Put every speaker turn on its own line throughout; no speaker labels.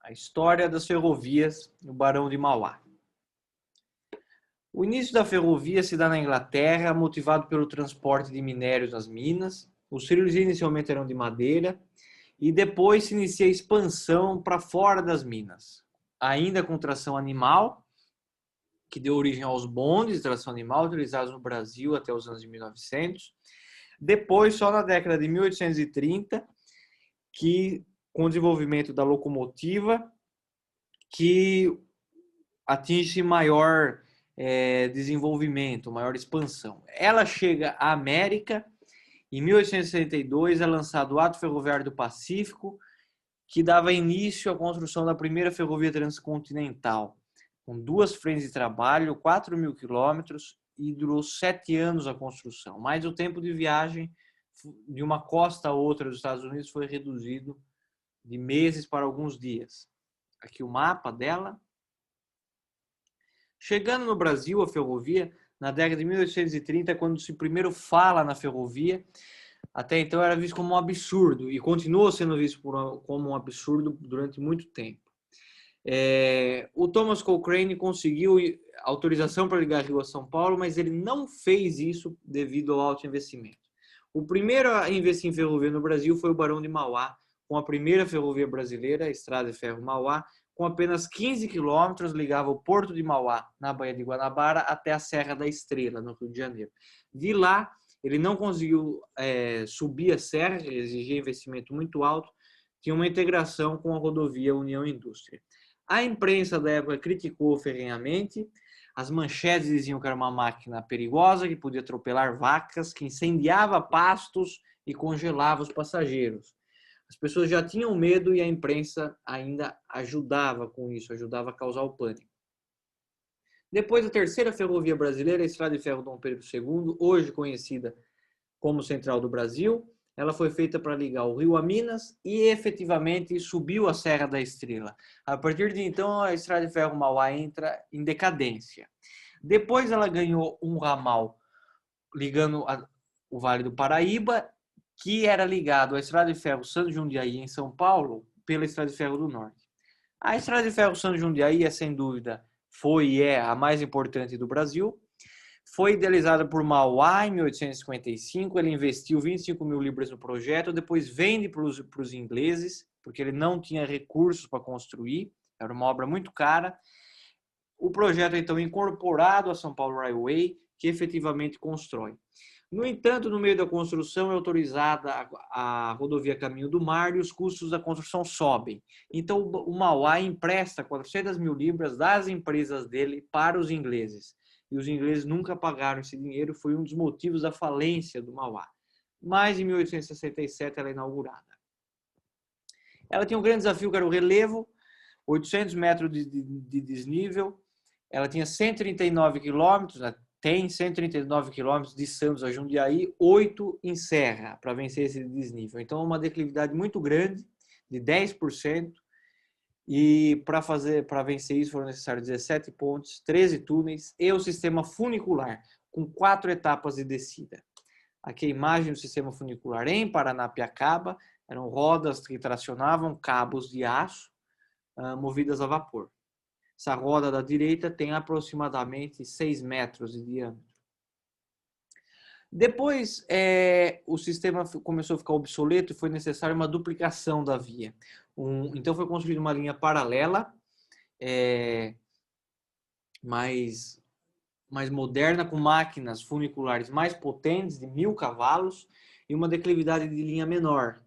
A história das ferrovias no Barão de Mauá. O início da ferrovia se dá na Inglaterra, motivado pelo transporte de minérios nas minas. Os trilhos inicialmente eram de madeira e depois se inicia a expansão para fora das minas, ainda com tração animal, que deu origem aos bondes de tração animal utilizados no Brasil até os anos de 1900. Depois, só na década de 1830, que com o desenvolvimento da locomotiva, que atinge maior desenvolvimento, maior expansão. Ela chega à América. Em 1862 é lançado o Ato Ferroviário do Pacífico, que dava início à construção da primeira ferrovia transcontinental, com 2 frentes de trabalho, 4.000 quilômetros, e durou 7 anos a construção. Mas o tempo de viagem de uma costa a outra dos Estados Unidos foi reduzido de meses para alguns dias. Aqui o mapa dela. Chegando no Brasil, a ferrovia, na década de 1830, quando se primeiro fala na ferrovia, até então era visto como um absurdo, e continuou sendo visto como um absurdo durante muito tempo. O Thomas Cochrane conseguiu autorização para ligar Rio a São Paulo, mas ele não fez isso devido ao alto investimento. O primeiro a investir em ferrovia no Brasil foi o Barão de Mauá, com a primeira ferrovia brasileira, a Estrada de Ferro Mauá, com apenas 15 quilômetros, ligava o Porto de Mauá, na Baía de Guanabara, até a Serra da Estrela, no Rio de Janeiro. De lá, ele não conseguiu subir a serra, exigia investimento muito alto, tinha uma integração com a rodovia União Indústria. A imprensa da época criticou ferrenhamente, as manchetes diziam que era uma máquina perigosa, que podia atropelar vacas, que incendiava pastos e congelava os passageiros. As pessoas já tinham medo e a imprensa ainda ajudava com isso, ajudava a causar o pânico. Depois, a terceira ferrovia brasileira, a Estrada de Ferro Dom Pedro II, hoje conhecida como Central do Brasil, ela foi feita para ligar o Rio a Minas e efetivamente subiu a Serra da Estrela. A partir de então, a Estrada de Ferro Mauá entra em decadência. Depois ela ganhou um ramal ligando o Vale do Paraíba, que era ligado à Estrada de Ferro Santos Jundiaí, em São Paulo, pela Estrada de Ferro do Norte. A Estrada de Ferro Santos Jundiaí, sem dúvida, foi e é a mais importante do Brasil. Foi idealizada por Mauá em 1855, ele investiu 25 mil libras no projeto, depois vende para os ingleses, porque ele não tinha recursos para construir, era uma obra muito cara. O projeto é então incorporado a São Paulo Railway, que efetivamente constrói. No entanto, no meio da construção é autorizada a rodovia Caminho do Mar e os custos da construção sobem. Então, o Mauá empresta 400 mil libras das empresas dele para os ingleses. E os ingleses nunca pagaram esse dinheiro, foi um dos motivos da falência do Mauá. Mas, em 1867, ela é inaugurada. Ela tinha um grande desafio, que era o relevo, 800 metros de desnível. Ela tinha 139 quilômetros, tem 139 quilômetros de Santos a Jundiaí, 8 em Serra, para vencer esse desnível. Então, uma declividade muito grande, de 10%, e para vencer isso foram necessários 17 pontes, 13 túneis e o sistema funicular, com 4 etapas de descida. Aqui a imagem do sistema funicular em Paranapiacaba, eram rodas que tracionavam cabos de aço movidas a vapor. Essa roda da direita tem aproximadamente 6 metros de diâmetro. Depois, o sistema começou a ficar obsoleto e foi necessária uma duplicação da via. Então, foi construída uma linha paralela, mais moderna, com máquinas funiculares mais potentes, de 1.000 cavalos, e uma declividade de linha menor.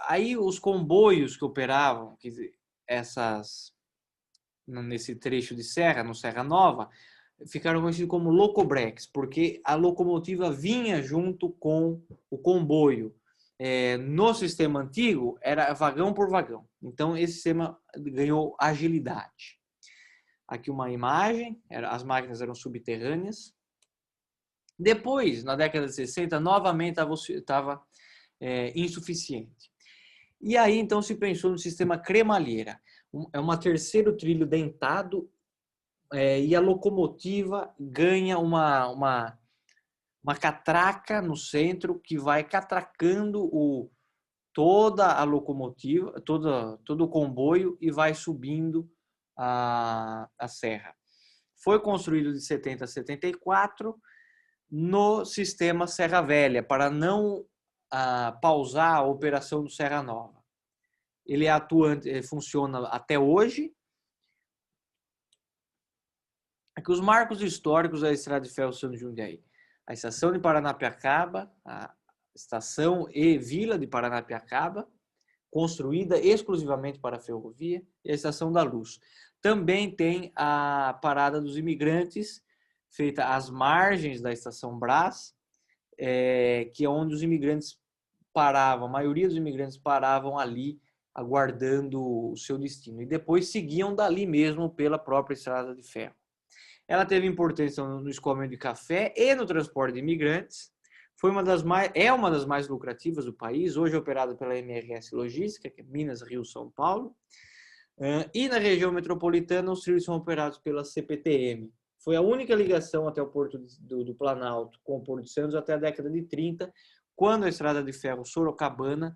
Aí, os comboios que operavam, quer dizer, nesse trecho de serra, no Serra Nova, ficaram conhecidos como locobreques, porque a locomotiva vinha junto com o comboio. No sistema antigo, era vagão por vagão. Então, esse sistema ganhou agilidade. Aqui uma imagem, as máquinas eram subterrâneas. Depois, na década de 60, novamente estava insuficiente. E aí, então, se pensou no sistema cremalheira. É um terceiro trilho dentado e a locomotiva ganha uma catraca no centro que vai catracando toda a locomotiva, todo o comboio e vai subindo a serra. Foi construído de 70 a 74 no sistema Serra Velha, para não pausar a operação do Serra Nova. Ele é atuante, ele funciona até hoje. Aqui os marcos históricos da Estrada de Ferro Santos Jundiaí. A estação de Paranapiacaba, a estação e vila de Paranapiacaba, construída exclusivamente para a ferrovia, e a Estação da Luz. Também tem a Parada dos Imigrantes, feita às margens da Estação Brás, que é onde os imigrantes paravam, a maioria dos imigrantes paravam ali, aguardando o seu destino. E depois seguiam dali mesmo pela própria Estrada de Ferro. Ela teve importância no escoamento de café e no transporte de imigrantes. É uma das mais lucrativas do país, hoje operada pela MRS Logística, que é Minas, Rio, São Paulo. E na região metropolitana, os trilhos são operados pela CPTM. Foi a única ligação até o Porto do Planalto com o Porto de Santos até a década de 30, quando a Estrada de Ferro Sorocabana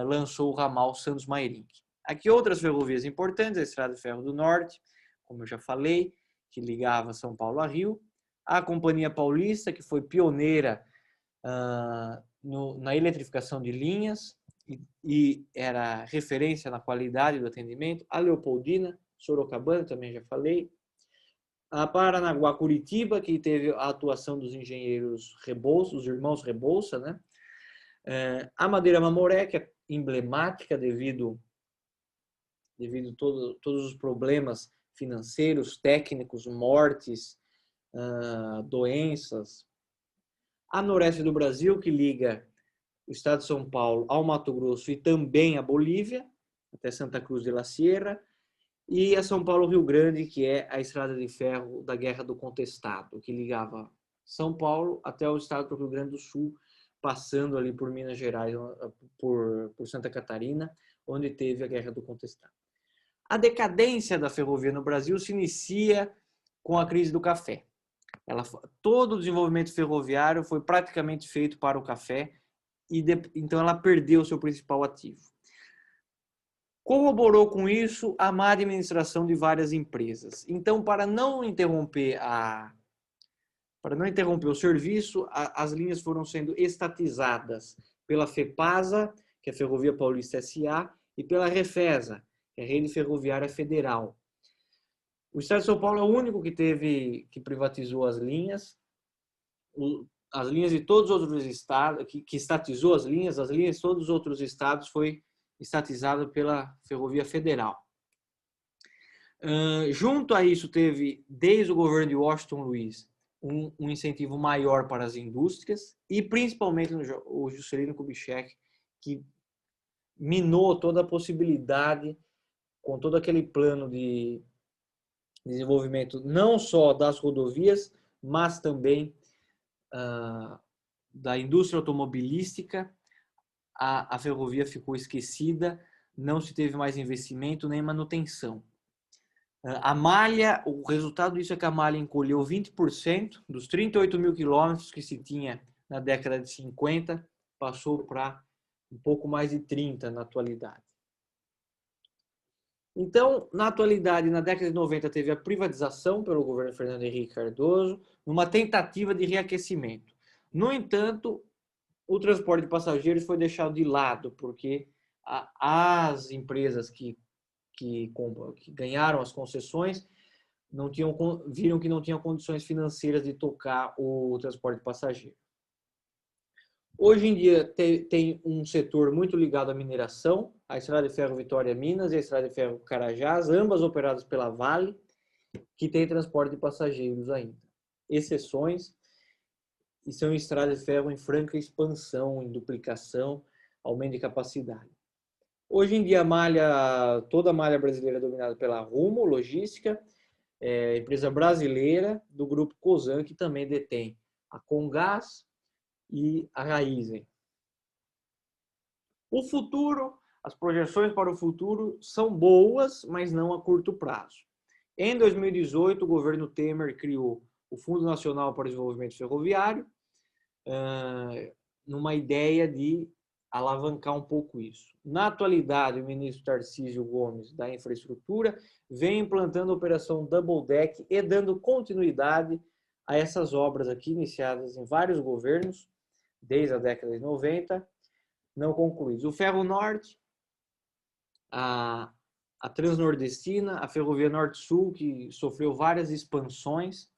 lançou o ramal Santos-Mairinque. Aqui outras ferrovias importantes, a Estrada de Ferro do Norte, como eu já falei, que ligava São Paulo a Rio, a Companhia Paulista, que foi pioneira na eletrificação de linhas e era referência na qualidade do atendimento, a Leopoldina, Sorocabana, também já falei, a Paranaguá Curitiba, que teve a atuação dos engenheiros Rebouça, os irmãos Rebouça, né? A Madeira Mamoré, que é emblemática devido todos os problemas financeiros, técnicos, mortes, doenças. A Noroeste do Brasil, que liga o estado de São Paulo ao Mato Grosso e também à Bolívia, até Santa Cruz de la Sierra, e a São Paulo-Rio Grande, que é a estrada de ferro da Guerra do Contestado, que ligava São Paulo até o estado do Rio Grande do Sul, passando ali por Minas Gerais, por Santa Catarina, onde teve a Guerra do Contestado. A decadência da ferrovia no Brasil se inicia com a crise do café. Todo o desenvolvimento ferroviário foi praticamente feito para o café, e então ela perdeu seu principal ativo. Corroborou com isso a má administração de várias empresas. Então, para não interromper o serviço, as linhas foram sendo estatizadas pela FEPASA, que é a Ferrovia Paulista S.A., e pela Refesa, que é a Rede Ferroviária Federal. O estado de São Paulo é o único que privatizou as linhas de todos os outros estados, que estatizou as linhas de todos os outros estados foi estatizado pela Ferrovia Federal. Junto a isso, teve, desde o governo de Washington Luiz, um incentivo maior para as indústrias e principalmente o Juscelino Kubitschek, que minou toda a possibilidade, com todo aquele plano de desenvolvimento, não só das rodovias, mas também da indústria automobilística. A ferrovia ficou esquecida, não se teve mais investimento nem manutenção. A malha, o resultado disso é que a malha encolheu 20%, dos 38 mil quilômetros que se tinha na década de 50, passou para um pouco mais de 30 na atualidade. Então, na atualidade, na década de 90, teve a privatização pelo governo Fernando Henrique Cardoso, numa tentativa de reaquecimento. No entanto, o transporte de passageiros foi deixado de lado, porque as empresas que ganharam as concessões viram que não tinham condições financeiras de tocar o transporte de passageiro. Hoje em dia tem um setor muito ligado à mineração, a Estrada de Ferro Vitória Minas e a Estrada de Ferro Carajás, ambas operadas pela Vale, que tem transporte de passageiros ainda. Exceções, e são estradas de ferro em franca expansão, em duplicação, aumento de capacidade. Hoje em dia, toda a malha brasileira é dominada pela Rumo Logística, empresa brasileira do grupo Cosan, que também detém a Comgás e a Raízen. O futuro, as projeções para o futuro são boas, mas não a curto prazo. Em 2018, o governo Temer criou o Fundo Nacional para o Desenvolvimento Ferroviário, numa ideia de alavancar um pouco isso. Na atualidade, o ministro Tarcísio Gomes, da Infraestrutura, vem implantando a operação Double Deck e dando continuidade a essas obras aqui, iniciadas em vários governos, desde a década de 90, não concluídas. O Ferro Norte, a Transnordestina, a Ferrovia Norte-Sul, que sofreu várias expansões.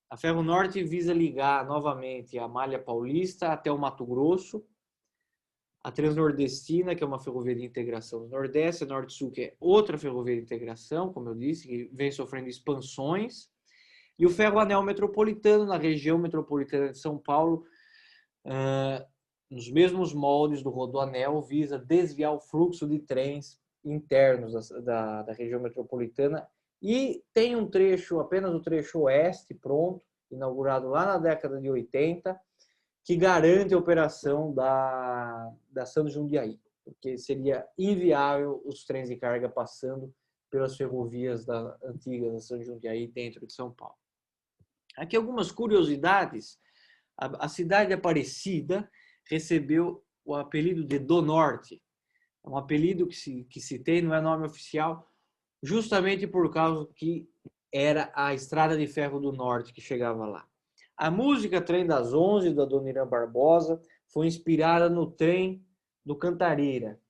A Ferro Norte visa ligar novamente a Malha Paulista até o Mato Grosso. A Transnordestina, que é uma ferrovia de integração do Nordeste, a Norte-Sul, que é outra ferrovia de integração, como eu disse, que vem sofrendo expansões. E o Ferroanel Metropolitano, na região metropolitana de São Paulo, nos mesmos moldes do Rodoanel, visa desviar o fluxo de trens internos da região metropolitana. E tem um trecho, apenas o trecho oeste, pronto, inaugurado lá na década de 80, que garante a operação da Santos Jundiaí, porque seria inviável os trens de carga passando pelas ferrovias antigas da Santos Jundiaí dentro de São Paulo. Aqui algumas curiosidades. A cidade de Aparecida recebeu o apelido de Do Norte. É um apelido que se tem, não é nome oficial, justamente por causa que era a Estrada de Ferro do Norte que chegava lá. A música Trem das 11, da Dona Irã Barbosa, foi inspirada no trem do Cantareira.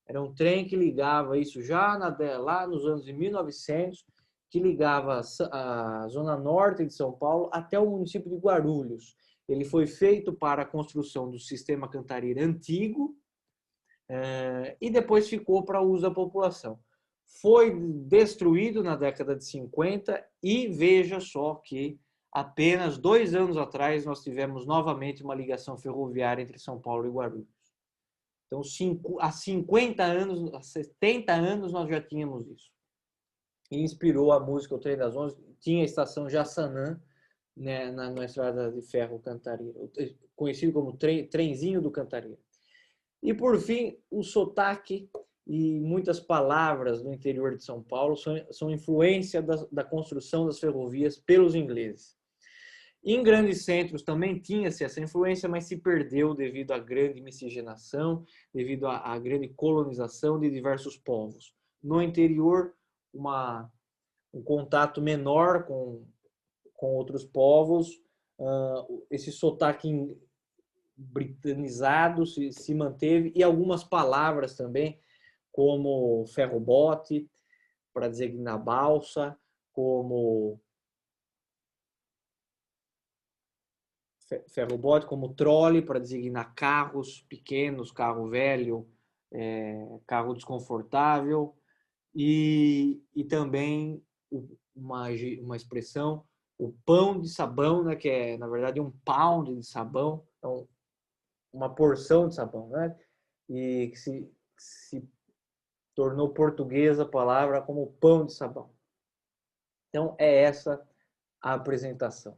Era um trem que ligava isso já lá nos anos de 1900, que ligava a zona norte de São Paulo até o município de Guarulhos. Ele foi feito para a construção do sistema Cantareira antigo e depois ficou para uso da população. Foi destruído na década de 50 e veja só que apenas 2 anos atrás nós tivemos novamente uma ligação ferroviária entre São Paulo e Guarulhos. Então, há 50 anos, há 70 anos nós já tínhamos isso. E inspirou a música O Trem das 11, tinha a estação Jaçanã, né, na estrada de ferro Cantareira, conhecido como trenzinho do Cantareira. E, por fim, o sotaque e muitas palavras do interior de São Paulo são influência da construção das ferrovias pelos ingleses. Em grandes centros também tinha-se essa influência, mas se perdeu devido à grande miscigenação, devido à grande colonização de diversos povos. No interior, um contato menor com outros povos, esse sotaque britanizado se manteve, e algumas palavras também, como ferrobote, para designar balsa, como ferrobote, como trole, para designar carros pequenos, carro velho, carro desconfortável, e também uma expressão, o pão de sabão, né, que é, na verdade, um pound de sabão, então, uma porção de sabão, né, e que se tornou portuguesa a palavra como pão de sabão. Então, é essa a apresentação.